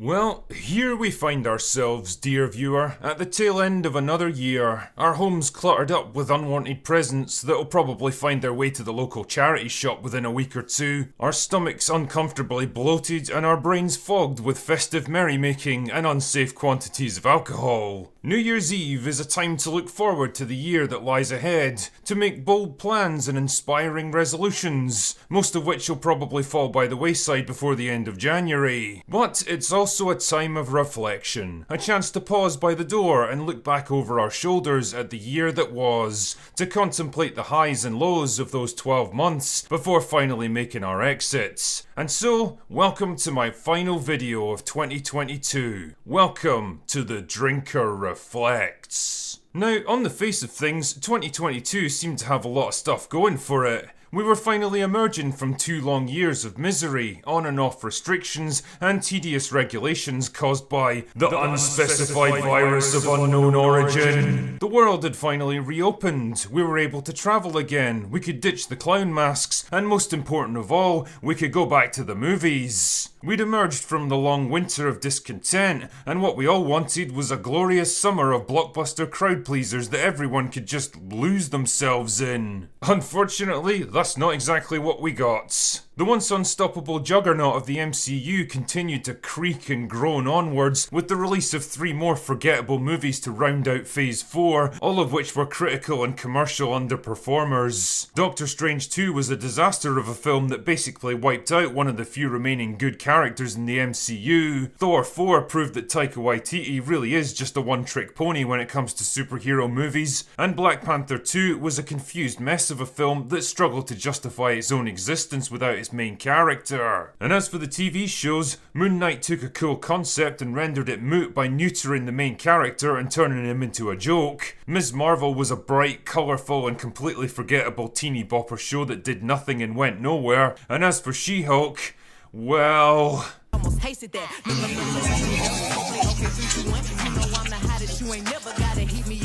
Well, here we find ourselves, dear viewer, at the tail end of another year. Our homes cluttered up with unwanted presents that'll probably find their way to the local charity shop within a week or two. Our stomachs uncomfortably bloated and our brains fogged with festive merrymaking and unsafe quantities of alcohol. New Year's Eve is a time to look forward to the year that lies ahead, to make bold plans and inspiring resolutions, most of which will probably fall by the wayside before the end of January. But it's also a time of reflection, a chance to pause by the door and look back over our shoulders at the year that was, to contemplate the highs and lows of those 12 months before finally making our exits. And so, welcome to my final video of 2022. Welcome to The Drinker Reflects. Now, on the face of things, 2022 seemed to have a lot of stuff going for it. We were finally emerging from 2 long years of misery, on and off restrictions, and tedious regulations caused by the unspecified virus of unknown origin. The world had finally reopened, we were able to travel again, we could ditch the clown masks, and most important of all, we could go back to the movies. We'd emerged from the long winter of discontent, and what we all wanted was a glorious summer of blockbuster crowd pleasers that everyone could just lose themselves in. Unfortunately, that's not exactly what we got. The once unstoppable juggernaut of the MCU continued to creak and groan onwards, with the release of 3 more forgettable movies to round out Phase 4, all of which were critical and commercial underperformers. Doctor Strange 2 was a disaster of a film that basically wiped out one of the few remaining good characters in the MCU. Thor 4 proved that Taika Waititi really is just a one-trick pony when it comes to superhero movies, and Black Panther 2 was a confused mess of a film that struggled to justify its own existence without its main character. And as for the TV shows, Moon Knight took a cool concept and rendered it moot by neutering the main character and turning him into a joke. Ms. Marvel was a bright, colourful and completely forgettable teeny bopper show that did nothing and went nowhere. And as for She-Hulk, well... Almost tasted that.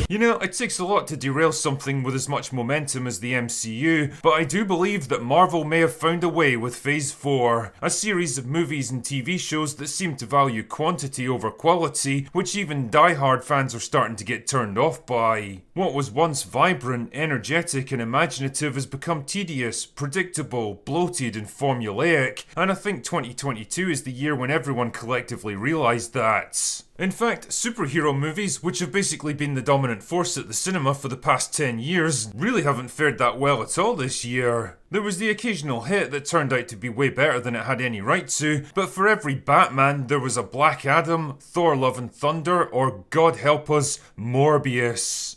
You know, it takes a lot to derail something with as much momentum as the MCU, but I do believe that Marvel may have found a way with Phase 4, a series of movies and TV shows that seem to value quantity over quality, which even die-hard fans are starting to get turned off by. What was once vibrant, energetic and imaginative has become tedious, predictable, bloated and formulaic, and I think 2022 is the year when everyone collectively realised that. In fact, superhero movies, which have basically been the dominant force at the cinema for the past 10 years, really haven't fared that well at all this year. There was the occasional hit that turned out to be way better than it had any right to, but for every Batman there was a Black Adam, Thor Love and Thunder, or God help us, Morbius.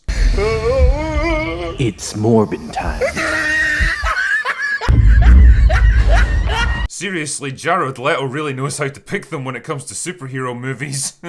It's Morbin time. Seriously, Jared Leto really knows how to pick them when it comes to superhero movies.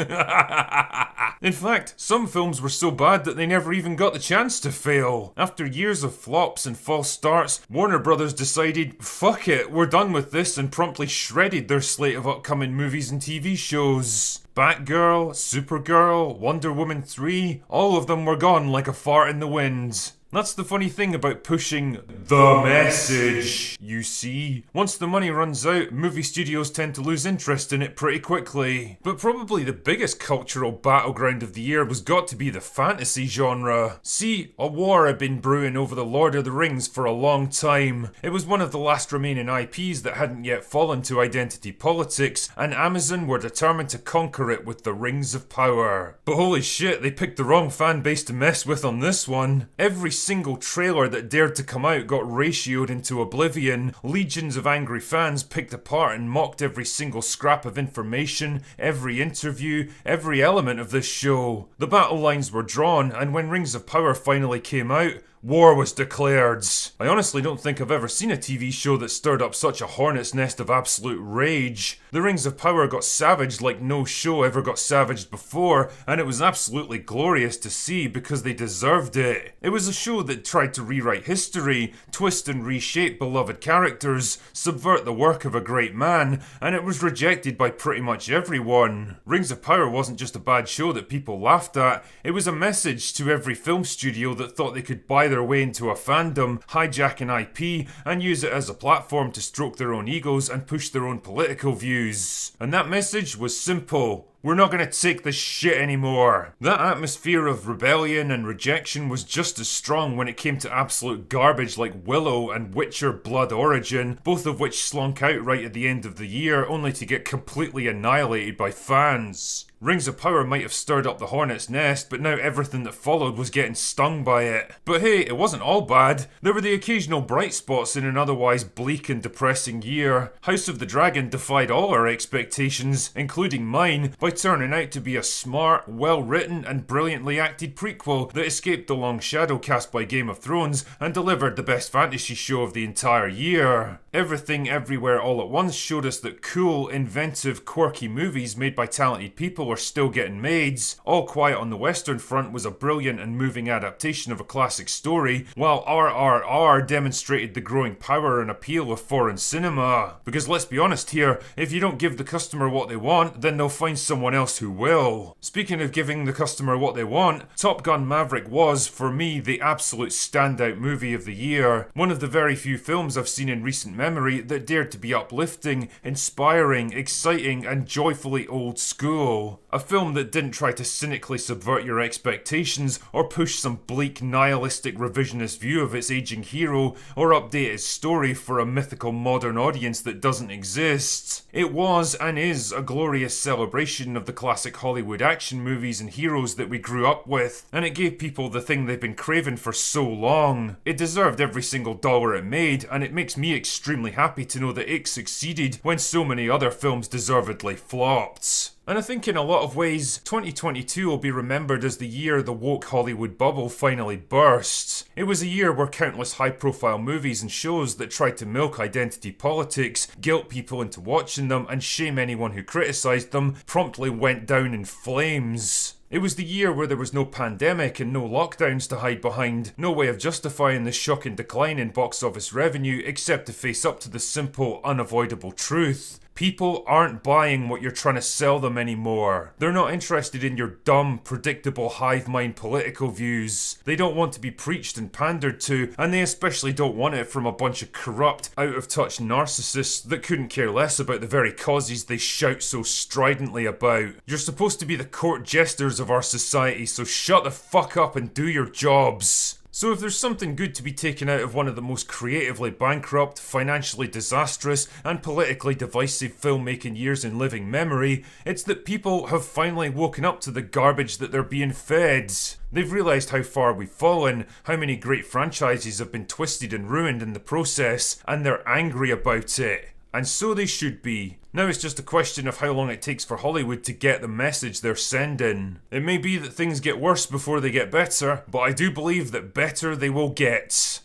In fact, some films were so bad that they never even got the chance to fail. After years of flops and false starts, Warner Brothers decided, fuck it, we're done with this, and promptly shredded their slate of upcoming movies and TV shows. Batgirl, Supergirl, Wonder Woman 3, all of them were gone like a fart in the wind. That's the funny thing about pushing the message, you see. Once the money runs out, movie studios tend to lose interest in it pretty quickly. But probably the biggest cultural battleground of the year was got to be the fantasy genre. See, a war had been brewing over the Lord of the Rings for a long time. It was one of the last remaining IPs that hadn't yet fallen to identity politics, and Amazon were determined to conquer it with the Rings of Power. But holy shit, they picked the wrong fan base to mess with on this one. Every single trailer that dared to come out got ratioed into oblivion. Legions of angry fans picked apart and mocked every single scrap of information, every interview, every element of this show. The battle lines were drawn, and when Rings of Power finally came out, war was declared. I honestly don't think I've ever seen a TV show that stirred up such a hornet's nest of absolute rage. The Rings of Power got savaged like no show ever got savaged before, and it was absolutely glorious to see because they deserved it. It was a show that tried to rewrite history, twist and reshape beloved characters, subvert the work of a great man, and it was rejected by pretty much everyone. Rings of Power wasn't just a bad show that people laughed at, it was a message to every film studio that thought they could buy buy their way into a fandom, hijack an IP, and use it as a platform to stroke their own egos and push their own political views. And that message was simple. We're not gonna take this shit anymore. That atmosphere of rebellion and rejection was just as strong when it came to absolute garbage like Willow and Witcher Blood Origin, both of which slunk out right at the end of the year only to get completely annihilated by fans. Rings of Power might have stirred up the hornet's nest, but now everything that followed was getting stung by it. But hey, it wasn't all bad. There were the occasional bright spots in an otherwise bleak and depressing year. House of the Dragon defied all our expectations, including mine, by turning out to be a smart, well-written and brilliantly acted prequel that escaped the long shadow cast by Game of Thrones and delivered the best fantasy show of the entire year. Everything Everywhere All at Once showed us that cool, inventive, quirky movies made by talented people are still getting made. All Quiet on the Western Front was a brilliant and moving adaptation of a classic story, while RRR demonstrated the growing power and appeal of foreign cinema. Because let's be honest here, if you don't give the customer what they want, then they'll find someone else who will. Speaking of giving the customer what they want, Top Gun Maverick was, for me, the absolute standout movie of the year. One of the very few films I've seen in recent memory that dared to be uplifting, inspiring, exciting, and joyfully old school. A film that didn't try to cynically subvert your expectations or push some bleak nihilistic revisionist view of its aging hero or update its story for a mythical modern audience that doesn't exist. It was and is a glorious celebration of the classic Hollywood action movies and heroes that we grew up with, and it gave people the thing they've been craving for so long. It deserved every single dollar it made, and it makes me extremely happy to know that it succeeded when so many other films deservedly flopped. And I think in a lot of ways, 2022 will be remembered as the year the woke Hollywood bubble finally burst. It was a year where countless high-profile movies and shows that tried to milk identity politics, guilt people into watching them, and shame anyone who criticised them, promptly went down in flames. It was the year where there was no pandemic and no lockdowns to hide behind, no way of justifying the shocking decline in box office revenue except to face up to the simple, unavoidable truth. People aren't buying what you're trying to sell them anymore. They're not interested in your dumb, predictable hive mind political views. They don't want to be preached and pandered to, and they especially don't want it from a bunch of corrupt, out-of-touch narcissists that couldn't care less about the very causes they shout so stridently about. You're supposed to be the court jesters of our society, so shut the fuck up and do your jobs. So if there's something good to be taken out of one of the most creatively bankrupt, financially disastrous, and politically divisive filmmaking years in living memory, it's that people have finally woken up to the garbage that they're being fed. They've realised how far we've fallen, how many great franchises have been twisted and ruined in the process, and they're angry about it. And so they should be. Now it's just a question of how long it takes for Hollywood to get the message they're sending. It may be that things get worse before they get better, but I do believe that better they will get.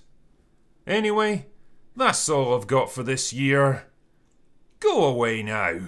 Anyway, that's all I've got for this year. Go away now.